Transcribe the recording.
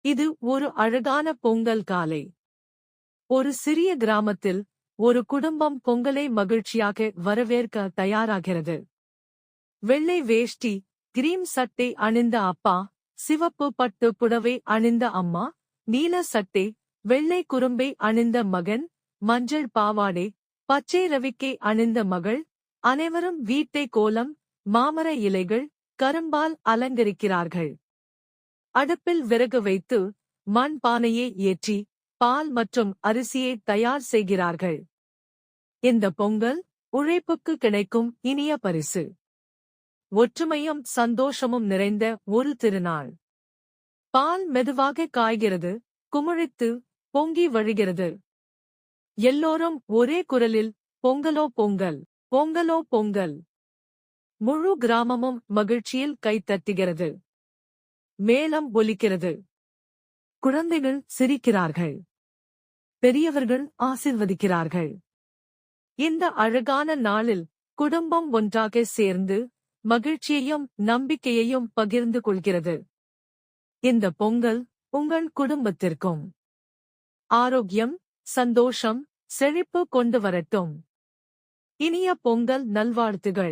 இது ஒரு அழகான பொங்கல் காலை. ஒரு சிறிய கிராமத்தில் ஒரு குடும்பம் பொங்கலை மகிழ்ச்சியாக வரவேற்க தயாராகிறது. வெள்ளை வேஷ்டி, கிரீம் சட்டை அணிந்த அப்பா, சிவப்பு பட்டு புடவை அணிந்த அம்மா, நீல சட்டை, வெள்ளை குறும்பை அணிந்த மகன், மஞ்சள் பாவாடை, பச்சை ரவிக்கை அணிந்த மகள், அனைவரும் வீட்டை கோலம், மாமர இலைகள், கரும்பால் அலங்கரிக்கிறார்கள். அடுப்பில் விறகு வைத்து மண் பானையை ஏற்றி பால் மற்றும் அரிசியை தயார் செய்கிறார்கள். இந்த பொங்கல் உழைப்புக்கு கிடைக்கும் இனிய பரிசு. ஒற்றுமையும் சந்தோஷமும் நிறைந்த ஒரு திருநாள். பால் மெதுவாக காய்கிறது, குமிழித்து பொங்கி வழிகிறது. எல்லோரும் ஒரே குரலில் பொங்கலோ பொங்கல், பொங்கலோ பொங்கல். முழு கிராமமும் மகிழ்ச்சியில் கைத்தட்டுகிறது. மேளம் ஒலிக்கிறது. குழந்தைகள் சிரிக்கிறார்கள். பெரியவர்கள் ஆசிர்வதிக்கிறார்கள். இந்த அழகான நாளில் குடும்பம் ஒன்றாக சேர்ந்து மகிழ்ச்சியையும் நம்பிக்கையையும் பகிர்ந்து கொள்கிறது. இந்த பொங்கல் உங்கள் குடும்பத்திற்கும் ஆரோக்கியம், சந்தோஷம், செழிப்பு கொண்டு வரட்டும். இனிய பொங்கல் நல்வாழ்த்துகள்.